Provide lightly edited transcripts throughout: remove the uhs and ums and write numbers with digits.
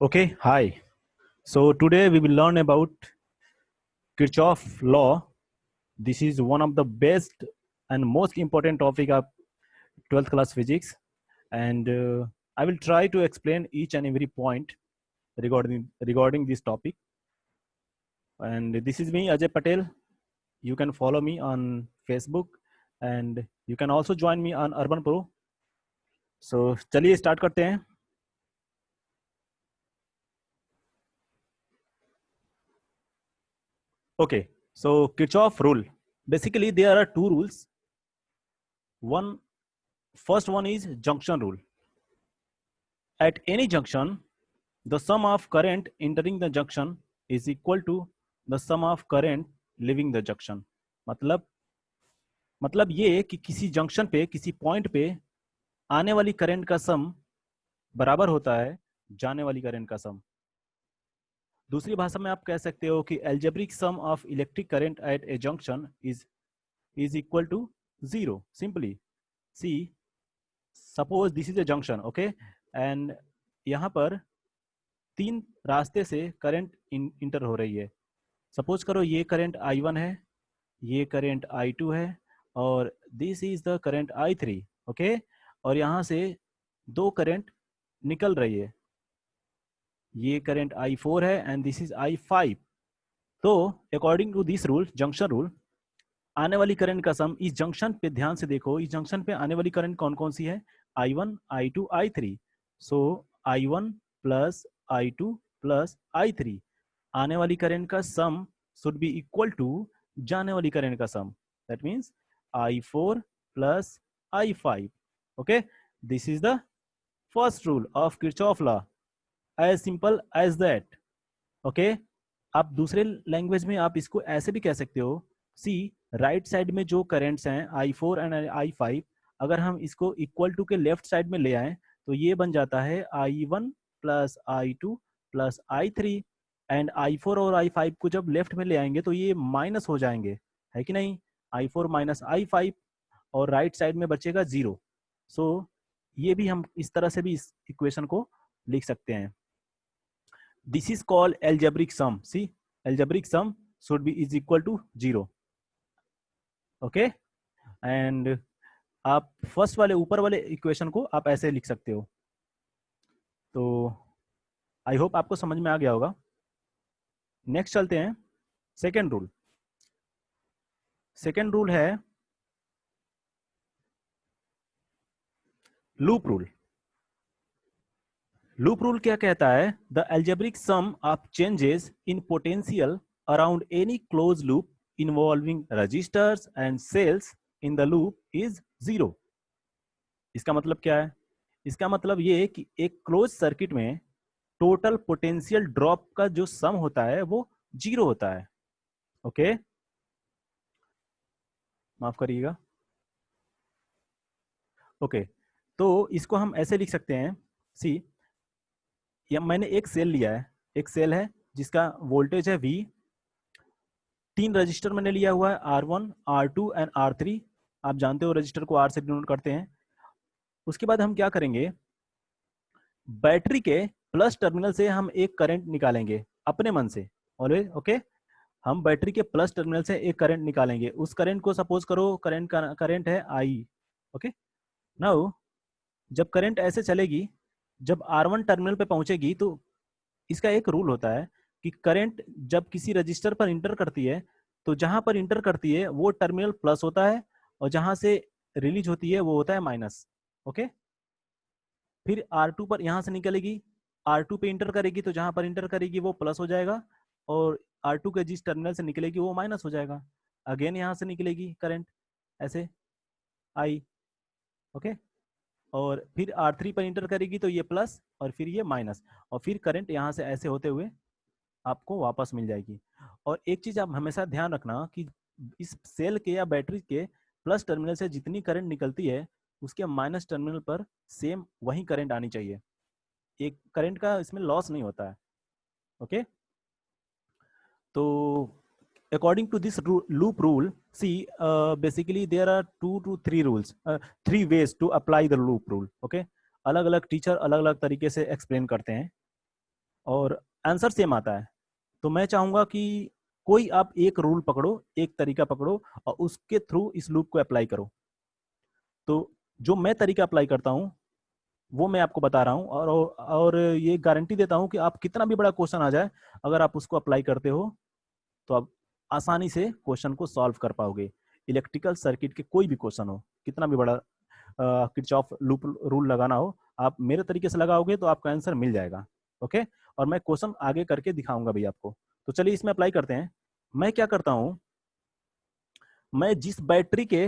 Okay, hi. So today we will learn about Kirchhoff law. This is one of the best and most important topic of 12th class physics, and I will try to explain each and every point regarding this topic. And this is me, Ajay Patel. You can follow me on Facebook, and you can also join me on Urban Pro. So चलिए start करते हैं. Okay, so Kirchhoff rule. Basically, there are two rules. First one is junction rule. At any junction, the sum of current entering the junction is equal to the sum of current leaving the junction. मतलब ये कि किसी junction पे, किसी point पे आने वाली current का सम बराबर होता है जाने वाली करंट का सम. दूसरी भाषा में आप कह सकते हो कि algebraic sum of electric current at a junction is equal to 0. Simply see suppose this is a junction, okay, and यहाँ पर तीन रास्ते से करंट इंटर हो रही है. सपोज करो ये करंट I1 है, ये करंट I2 है, और this is the current I3, okay. और यहाँ से दो करंट निकल रही है, ये करंट I4 है एंड दिस इज I5. तो according to this rule, junction rule, आने वाली करंट का सम इस जंक्शन पे, ध्यान से देखो, इस जंक्शन पे आने वाली करंट कौन कौन सी है, I1, I2, I3. सो I1 plus I2 plus I3, आने वाली करंट का sum should be equal to जाने वाली करंट का sum. That means I4 plus I5. Okay, this is the first rule of Kirchhoff law, as simple as that. Okay, आप दूसरे language में आप इसको ऐसे भी कह सकते हो, सी राइट साइड में जो करेंट्स हैं I4 एंड I5, अगर हम इसको इक्वल टू के लेफ्ट साइड में ले आए तो ये बन जाता है I1 plus I2 plus I3. And I4 और I5 को जब लेफ्ट में ले आएंगे तो ये माइनस हो जाएंगे, है कि नहीं, I4 माइनस I5, और राइट साइड में बचेगा 0. सो ये भी हम इस तरह से भी इस इक्वेशन को लिख सकते हैं. This is called algebraic sum. See, algebraic sum should be is equal to 0. Okay, and आप फर्स्ट वाले ऊपर वाले इक्वेशन को आप ऐसे लिख सकते हो. तो आई होप आपको समझ में आ गया होगा. नेक्स्ट चलते हैं सेकेंड रूल. सेकेंड रूल है लूप रूल. लूप रूल क्या कहता है, the algebraic sum of changes in potential around any close loop involving resistors and cells in the loop is 0. इसका मतलब क्या है, इसका मतलब ये कि एक क्लोज सर्किट में टोटल पोटेंशियल ड्रॉप का जो सम होता है वो 0 होता है. ओके, माफ करिएगा. ओके, तो इसको हम ऐसे लिख सकते हैं, सी, या मैंने एक सेल लिया है, एक सेल है जिसका वोल्टेज है V, तीन रजिस्टर मैंने लिया हुआ है R1, R2 एंड R3. आप जानते हो रजिस्टर को R से डिनोट करते हैं. उसके बाद हम क्या करेंगे, बैटरी के प्लस टर्मिनल से हम एक करंट निकालेंगे अपने मन से. ऑलवेज ओके, हम बैटरी के प्लस टर्मिनल से एक करंट निकालेंगे. उस करंट को सपोज करो करंट है I. ओके, नाउ जब करंट ऐसे चलेगी, जब R1 टर्मिनल पे पहुंचेगी तो इसका एक रूल होता है कि करंट जब किसी रजिस्टर पर इंटर करती है तो जहां पर इंटर करती है वो टर्मिनल प्लस होता है, और जहां से रिलीज होती है वो होता है माइनस. ओके, फिर R2 पर यहां से निकलेगी, R2 पे इंटर करेगी तो जहां पर इंटर करेगी वो प्लस हो जाएगा, और R2 के जिस टर्मिनल से निकलेगी वो माइनस हो जाएगा. अगेन यहां से निकलेगी करंट ऐसे I. ओके, और फिर R3 पर इंटर करेगी तो ये प्लस और फिर ये माइनस, और फिर करंट यहाँ से ऐसे होते हुए आपको वापस मिल जाएगी. और एक चीज आप हमेशा ध्यान रखना कि इस सेल के या बैटरी के प्लस टर्मिनल से जितनी करंट निकलती है उसके माइनस टर्मिनल पर सेम वही करंट आनी चाहिए. एक करंट का इसमें लॉस नहीं होता है. ओके, तो according to this loop rule, see, basically there are 2 to 3 rules, 3 ways to apply the loop rule. Okay, अलग अलग टीचर अलग अलग तरीके से एक्सप्लेन करते हैं. और आंसर सेम आता है। तो मैं चाहूंगा कि कोई आप एक रूल पकड़ो, एक तरीका पकड़ो और उसके थ्रू इस लूप को अप्लाई करो। तो जो मैं तरीका अप्लाई करता हूँ वो मैं आपको बता रहा हूँ, और ये गारंटी देता हूँ कि आप कितना भी बड़ा क्वेश्चन आ जाए, अगर आप उसको अप्लाई करते हो तो आप आसानी से क्वेश्चन को सॉल्व कर पाओगे। इलेक्ट्रिकल सर्किट के कोई भी क्वेश्चन हो, कितना भी बड़ा किरचॉफ लूप रूल लगाना हो, आप मेरे तरीके से लगाओगे तो आपका आंसर मिल जाएगा। ओके, और मैं क्वेश्चन आगे करके दिखाऊंगा भी आपको। तो चलिए इसमें अप्लाई करते हैं। मैं क्या करता हूं, मैं जिस बैटरी के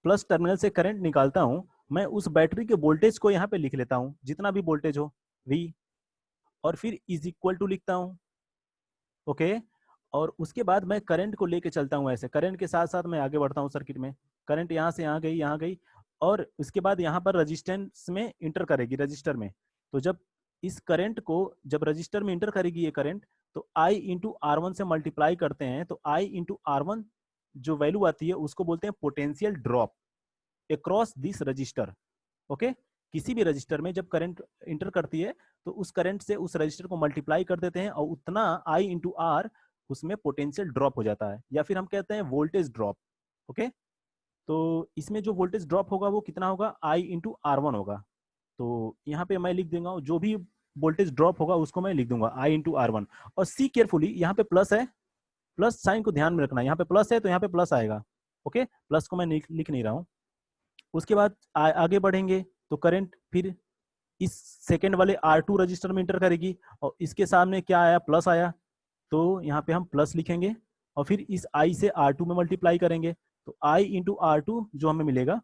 प्लस टर्मिनल से करंट निकालता हूं, मैं उस बैटरी के वोल्टेज को यहाँ पे लिख लेता हूं, जितना भी वोल्टेज हो V, और फिर इज इक्वल टू लिखता हूं। ओके, और उसके बाद मैं करंट को लेके चलता हूं, ऐसे करंट के साथ साथ मैं आगे बढ़ता हूं सर्किट में। करंट यहाँ से यहाँ गई, और उसके बाद यहाँ पर रजिस्टेंस में इंटर करेगी, रजिस्टर में। तो जब इस करंट को जब रजिस्टर में इंटर करेगी ये करंट, तो I इंटू R1 से मल्टीप्लाई करते हैं, तो I इंटू R1 जो वैल्यू आती है उसको बोलते हैं potential drop across this register. Okay, किसी भी रजिस्टर में जब करंट इंटर करती है तो उस करंट से उस रजिस्टर को मल्टीप्लाई कर देते हैं, और उतना I इंटू आर उसमें पोटेंशियल ड्रॉप हो जाता है, या फिर हम कहते हैं वोल्टेज ड्रॉप। ओके, तो इसमें जो वोल्टेज ड्रॉप होगा वो कितना होगा, I इंटू R1 होगा। तो यहाँ पे मैं लिख दूंगा, जो भी वोल्टेज ड्रॉप होगा उसको मैं लिख दूंगा I इंटू R1। और सी केयरफुली, यहाँ पे प्लस है, प्लस साइन को ध्यान में रखना, यहाँ पे प्लस है तो यहाँ पे प्लस आएगा। ओके, प्लस को मैं लिख नहीं रहा हूँ। उसके बाद आगे बढ़ेंगे तो करंट फिर इस सेकेंड वाले R2 रजिस्टर में इंटर करेगी, और इसके सामने क्या आया, प्लस आया, तो यहाँ पे हम प्लस लिखेंगे, और फिर इस I से R2 में मल्टीप्लाई करेंगे, तो I इंटू R2 जो हमें मिलेगा,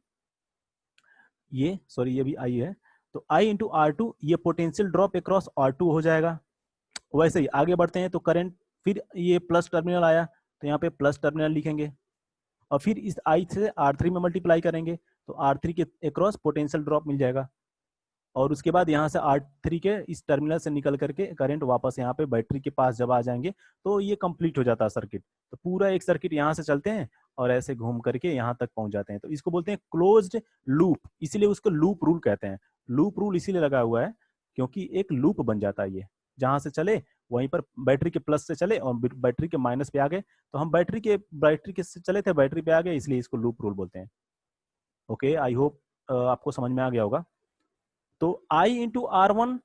ये सॉरी ये भी I है, तो I इंटू R2 ये पोटेंशियल ड्रॉप अक्रॉस R2 हो जाएगा। वैसे ही आगे बढ़ते हैं तो करंट, फिर ये प्लस टर्मिनल आया तो यहाँ पे प्लस टर्मिनल लिखेंगे, और फिर इस I से R3 में मल्टीप्लाई करेंगे, तो R3 के अक्रॉस पोटेंशियल ड्रॉप मिल जाएगा। और उसके बाद यहाँ से R3 के इस टर्मिनल से निकल करके करंट वापस यहाँ पे बैटरी के पास जब आ जाएंगे तो ये कंप्लीट हो जाता है सर्किट। तो पूरा एक सर्किट यहाँ से चलते हैं और ऐसे घूम करके यहाँ तक पहुंच जाते हैं, तो इसको बोलते हैं क्लोज्ड लूप, इसीलिए उसको लूप रूल कहते हैं। लूप रूल इसीलिए लगा हुआ है क्योंकि एक लूप बन जाता है, ये जहां से चले वहीं पर बैटरी के प्लस से चले और बैटरी के माइनस पे आ गए, तो हम बैटरी के से चले थे बैटरी पे आ गए, इसलिए इसको लूप रूल बोलते हैं। ओके, आई होप आपको समझ में आ गया होगा। तो I into R1,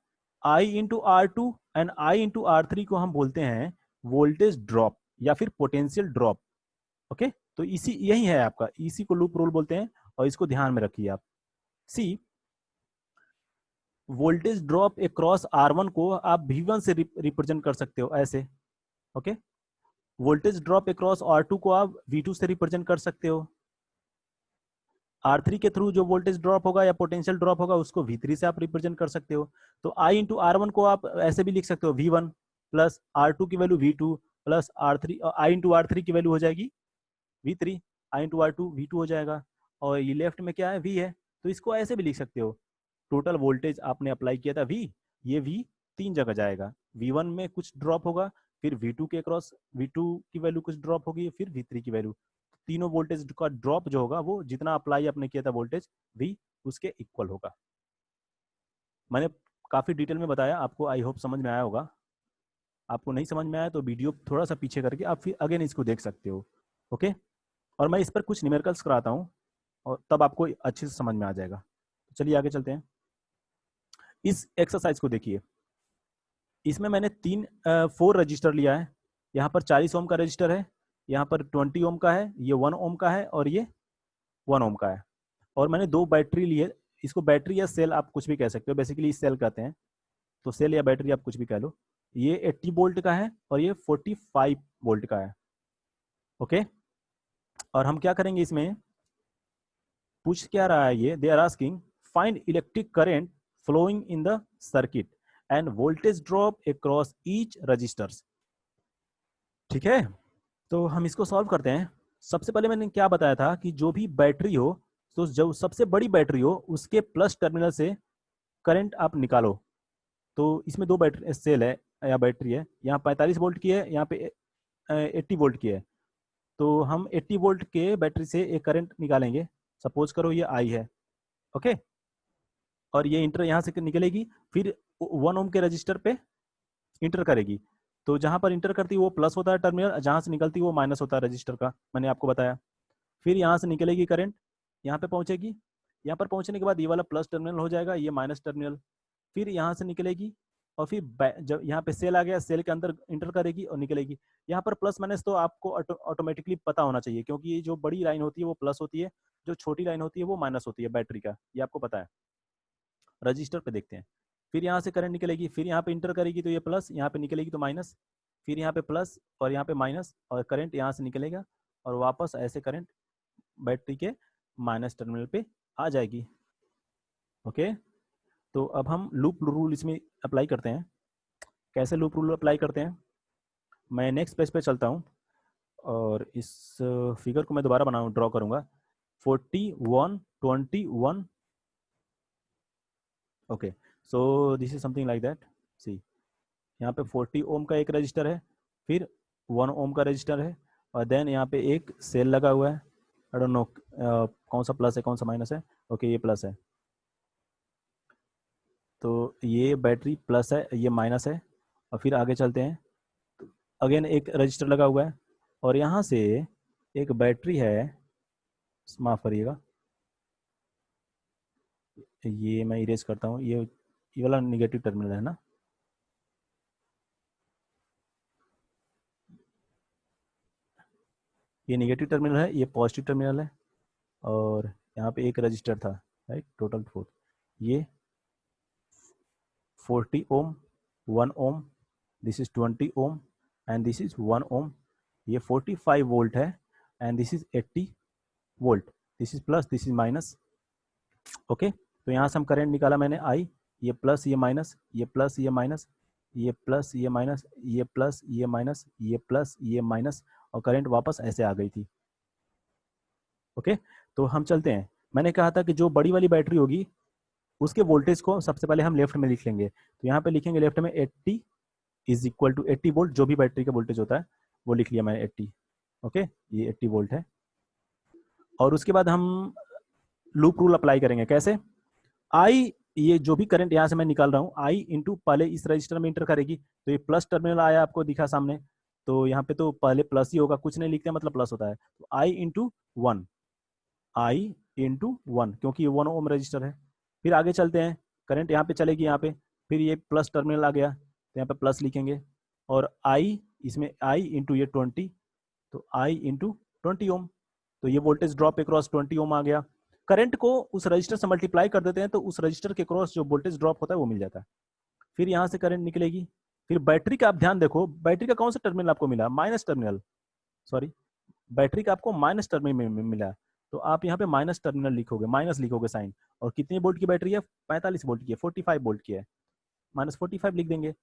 I into R2 and I into R3 को हम बोलते हैं वोल्टेज ड्रॉप या फिर पोटेंशियल ड्रॉप। ओके, तो इसी यही है आपका, इसी को लूप रूल बोलते हैं, और इसको ध्यान में रखिए आप। C voltage drop across R1 को आप V1 से रिप्रेजेंट कर सकते हो ऐसे। Okay, voltage drop across R2 को आप V2 से रिप्रेजेंट कर सकते हो। R3 के थ्रू जो वोल्टेज ड्रॉप होगा या पोटेंशियल ड्रॉप होगा उसको V3 से आप रिप्रेजेंट कर सकते हो। तो I इंटू R1 को आप ऐसे भी लिख सकते हो V1 प्लस R2 की value V2 plus R3, I into R3 की वैल्यू हो जाएगी V3, I into R2 V2 हो जाएगा, और ये लेफ्ट में क्या है V है, तो इसको ऐसे भी लिख सकते हो। टोटल वोल्टेज आपने अप्लाई किया था V, ये V तीन जगह जाएगा, V1 में कुछ ड्रॉप होगा, फिर V2 के क्रॉस V2 की वैल्यू कुछ ड्रॉप होगी, फिर V3 की वैल्यू, तीनों वोल्टेज का ड्रॉप जो होगा वो जितना अप्लाई आपने किया था वोल्टेज V उसके इक्वल होगा। मैंने काफी डिटेल में बताया आपको, आई होप समझ में आया होगा। आपको नहीं समझ में आया तो वीडियो थोड़ा सा पीछे करके आप फिर अगेन इसको देख सकते हो। ओके, और मैं इस पर कुछ न्यूमेरिकल्स कराता हूँ और तब आपको अच्छे से समझ में आ जाएगा। तो चलिए आगे चलते हैं। इस एक्सरसाइज को देखिए, इसमें मैंने 4 रजिस्टर लिया है। यहाँ पर 40 ओम का रजिस्टर है, यहाँ पर 20 ओम का है, ये 1 ओम का है, और ये 1 ओम का है। और मैंने 2 बैटरी ली है, इसको बैटरी या सेल आप कुछ भी कह सकते हो, बेसिकली सेल कहते हैं, तो सेल या बैटरी आप कुछ भी कह लो। ये 80 वोल्ट का है और ये 45 वोल्ट का है। ओके, और हम क्या करेंगे, इसमें पूछ क्या रहा है, ये they are asking find electric current flowing in the circuit and voltage drop across each resistors. ठीक है, तो हम इसको सॉल्व करते हैं। सबसे पहले मैंने क्या बताया था कि जो भी बैटरी हो, तो जो सबसे बड़ी बैटरी हो उसके प्लस टर्मिनल से करंट आप निकालो। तो इसमें 2 बैटरी सेल है या बैटरी है, यहाँ 45 वोल्ट की है, यहाँ पे 80 वोल्ट की है। तो हम 80 वोल्ट के बैटरी से एक करंट निकालेंगे, सपोज करो ये I है। ओके, और ये इंटर यहाँ से निकलेगी, फिर 1 ओम के रजिस्टर पे इंटर करेगी, तो जहां पर इंटर करती है वो प्लस होता है टर्मिनल, जहां से निकलती है वो माइनस होता है रजिस्टर का, मैंने आपको बताया। फिर यहाँ से निकलेगी करंट, यहाँ पे पहुंचेगी, यहाँ पर पहुंचने के बाद ये वाला प्लस टर्मिनल हो जाएगा, ये माइनस टर्मिनल। फिर यहाँ से निकलेगी और फिर जब यहाँ पे सेल आ गया, सेल के अंदर इंटर करेगी और निकलेगी। यहाँ पर प्लस माइनस तो आपको ऑटोमेटिकली पता होना चाहिए, क्योंकि ये जो बड़ी लाइन होती है वो प्लस होती है, जो छोटी लाइन होती है वो माइनस होती है बैटरी का, ये आपको पता है। रजिस्टर पे देखते हैं। फिर यहाँ से करंट निकलेगी, फिर यहाँ पे इंटर करेगी तो ये प्लस, यहाँ पे निकलेगी तो माइनस, फिर यहाँ पे प्लस और यहाँ पे माइनस, और करंट यहाँ से निकलेगा और वापस ऐसे करंट बैटरी के माइनस टर्मिनल पे आ जाएगी। ओके, तो अब हम लूप रूल इसमें अप्लाई करते हैं। कैसे लूप रूल अप्लाई करते हैं, मैं नेक्स्ट पेज पे चलता हूँ और इस फिगर को मैं दोबारा ड्रॉ करूँगा। 41 21, okay, so this is something like that. See, यहाँ पे 40 ओम का एक रजिस्टर है, फिर 1 ओम का रजिस्टर है, और देन यहाँ पे एक सेल लगा हुआ है। आई डोंट नो कौन सा प्लस है कौन सा माइनस है। ओके, ये प्लस है, तो ये बैटरी प्लस है, ये माइनस है। और फिर आगे चलते हैं, अगेन एक रजिस्टर लगा हुआ है, और यहाँ से एक बैटरी है, माफ करिएगा, ये मैं इरेज करता हूँ, ये वाला निगेटिव टर्मिनल है ना, ये निगेटिव टर्मिनल है, ये पॉजिटिव टर्मिनल है, और यहाँ पे एक रजिस्टर था, राइट, टोटल 4। ये 40 ohm, 1 ohm, this is 20 ohm, and this is 1 ohm. ये 45 वोल्ट है, and this is 80 volt, this is plus, this is minus. Okay, तो यहाँ से हम करंट निकाला मैंने आई, ये प्लस ये माइनस, ये प्लस ये माइनस, ये प्लस ये माइनस, ये प्लस ये माइनस, ये प्लस ये माइनस, और करंट वापस ऐसे आ गई थी। ओके, तो हम चलते हैं। मैंने कहा था कि जो बड़ी वाली बैटरी होगी उसके वोल्टेज को सबसे पहले हम लेफ्ट में लिख लेंगे, तो यहाँ पे लिखेंगे लेफ्ट में 80 इज इक्वल टू 80 वोल्ट, जो भी बैटरी का वोल्टेज होता है वो लिख लिया मैंने 80। ओके, ये 80 वोल्ट है। और उसके बाद हम लूप रूल अप्लाई करेंगे। कैसे, आई, ये जो भी करंट यहाँ से मैं निकाल रहा हूँ, आई इंटू पहले इस रजिस्टर में इंटर करेगी, तो ये प्लस टर्मिनल आया आपको दिखा सामने, तो यहाँ पे तो पहले प्लस ही होगा, कुछ नहीं लिखते मतलब प्लस होता है, तो आई इंटू 1, आई इंटू 1, क्योंकि ये 1 ओम रजिस्टर है। फिर आगे चलते हैं, करंट यहाँ पे चलेगी, यहाँ पे फिर ये प्लस टर्मिनल आ गया, तो यहाँ पे प्लस लिखेंगे, और आई, इसमें आई इंटू ये 20, तो आई इंटू 20 ओम, तो ये वोल्टेज ड्रॉप अक्रॉस 20 ओम आ गया। करंट को उस रजिस्टर से मल्टीप्लाई कर देते हैं, तो उस रजिस्टर के क्रॉस जो वोल्टेज ड्रॉप होता है वो मिल जाता है। फिर यहाँ से करंट निकलेगी। फिर बैटरी का आप ध्यान देखो, बैटरी का कौन सा टर्मिनल आपको मिला, माइनस टर्मिनल, सॉरी, बैटरी का आपको माइनस टर्मिनल मिला, तो आप यहाँ पे माइनस टर्मिनल लिखोगे, माइनस लिखोगे साइन। और कितने वोल्ट की बैटरी है, 45 वोल्ट की है, 45 वोल्ट की है, माइनस 45 लिख देंगे।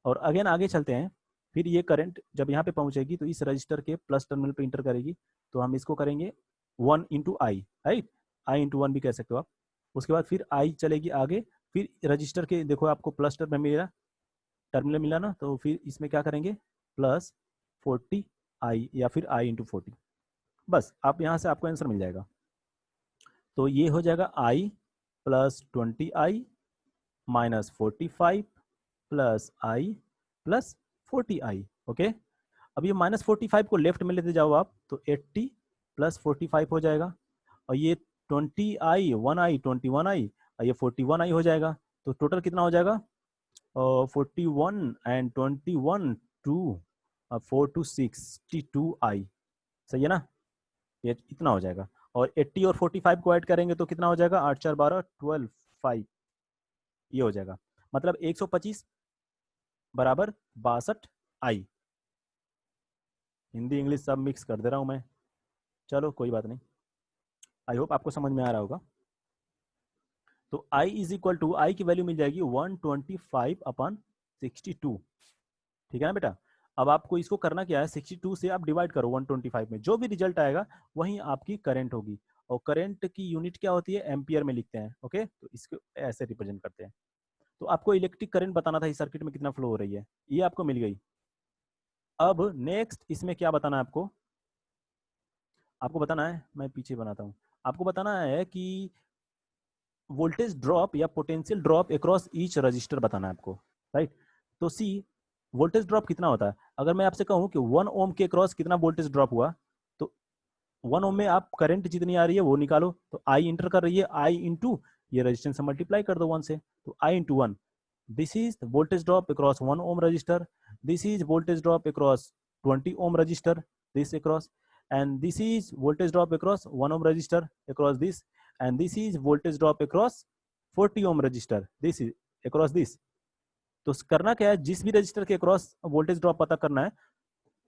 और अगेन आगे चलते हैं, फिर ये करंट जब यहाँ पे पहुंचेगी तो इस रजिस्टर के प्लस टर्मिनल पे इंटर करेगी, तो हम इसको करेंगे 1 इंटू आई, राइट, आई इंटू 1 भी कह सकते हो आप। उसके बाद फिर आई चलेगी आगे, फिर रजिस्टर के देखो आपको प्लस टर्मिनल मिला ना, तो फिर इसमें क्या करेंगे, प्लस 40 आई, या फिर आई इंटू 40, बस आप यहाँ से आपको आंसर मिल जाएगा। तो ये हो जाएगा आई प्लस 20 आई माइनस 45 प्लस आई प्लस 40 आई। ओके, अब ये माइनस 45 को लेफ्ट में लेते जाओ आप, तो 80 प्लस 45 हो जाएगा, और ये 20 आई 1 आई 21 आई, और ये 41 आई हो जाएगा। तो टोटल कितना हो जाएगा, 41 एंड 21 2, 4 टू 62 आई, सही है ना, ये इतना हो जाएगा। और 80 और 45 को ऐड करेंगे तो कितना हो जाएगा, 8 4 12 12 5, ये हो जाएगा, मतलब 125 बराबर 62 आई। हिंदी इंग्लिश सब मिक्स कर दे रहा हूँ मैं, चलो कोई बात नहीं, आई होप आपको समझ में आ रहा होगा। तो I इज इक्वल टू, आई की वैल्यू मिल जाएगी 125 अपॉन 62, ठीक है ना बेटा। अब आपको इसको करना क्या है, 62 से आप डिवाइड करो 125 में, जो भी रिजल्ट आएगा वही आपकी करंट होगी, और करंट की यूनिट क्या होती है, एम्पियर में लिखते हैं। ओके, तो इसको ऐसे रिप्रेजेंट करते हैं। तो आपको इलेक्ट्रिक करंट बताना था इस सर्किट में कितना फ्लो हो रही है, ये आपको मिल गई। अब नेक्स्ट इसमें क्या बताना है आपको, आपको बताना है, मैं पीछे बनाता हूँ, आपको बताना है कि वोल्टेज ड्रॉप या potential drop across each resistor बताना है आपको, राइट। तो सी, वोल्टेज ड्रॉप कितना होता है? अगर मैं आपसे कहूँ कि 1 ओम के क्रॉस कितना वोल्टेज ड्रॉप हुआ, तो 1 ओम में आप करंट जितनी आ रही है वो निकालो, तो आई इंटर कर रही है, आई इंटू ये रेजिस्टेंस से मल्टीप्लाई कर दो 1 से, तो I into 1, this is the voltage drop across 1 ohm resistor, this is voltage drop across 20 ohm resistor, this across, and this is voltage drop across 1 ohm resistor across this, and this is voltage drop across 40 ohm resistor, this is across this. तो करना क्या है, जिस भी register के across voltage drop पता करना है,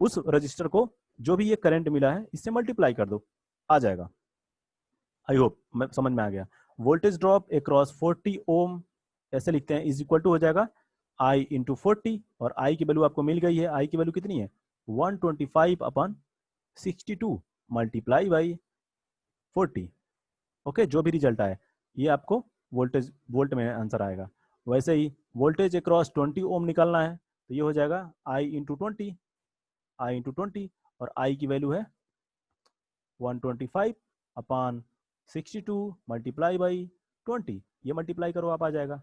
उस रजिस्टर को जो भी ये करंट मिला है इससे मल्टीप्लाई कर दो, आ जाएगा। आई होप मैं समझ में आ गया। वोल्टेज ड्रॉप अक्रॉस 40 ओम ऐसे लिखते हैं, इज इक्वल टू हो जाएगा आई इंटू 40, और आई की वैल्यू आपको मिल गई है, आई की वैल्यू कितनी है 125 अपन 62 मल्टीप्लाई बाई 40। ओके, जो भी रिजल्ट आए ये आपको वोल्टेज वोल्ट में आंसर आएगा। वैसे ही वोल्टेज अक्रॉस 20 ओम निकालना है, तो ये हो जाएगा आई इंटू 20, आई इंटू 20, और आई की वैल्यू है 125 अपान 62 मल्टीप्लाई बाई 20, ये मल्टीप्लाई करो आप, आ जाएगा।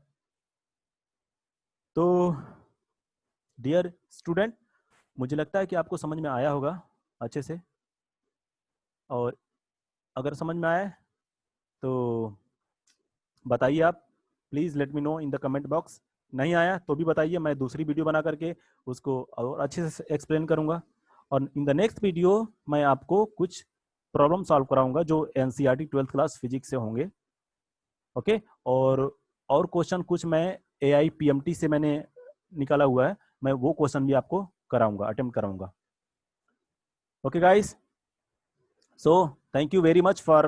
तो डियर स्टूडेंट, मुझे लगता है कि आपको समझ में आया होगा अच्छे से, और अगर समझ में आए तो बताइए आप, please let me know in the comment box. नहीं आया तो भी बताइए, मैं दूसरी वीडियो बना करके उसको और अच्छे से एक्सप्लेन करूँगा, और इन द नेक्स्ट वीडियो मैं आपको कुछ प्रॉब्लम सॉल्व कराऊंगा जो एनसीईआरटी 12th क्लास फिजिक्स से होंगे। ओके, और क्वेश्चन कुछ मैं एआई पीएमटी से मैंने निकाला हुआ है, मैं वो क्वेश्चन भी आपको कराऊंगा, अटेम्प्ट कराऊंगा। Okay guys, so thank you very much for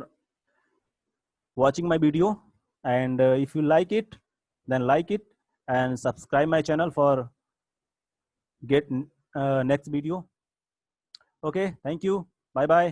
watching my video, and if you like it then like it and subscribe my channel for get next video. Okay, thank you, bye bye.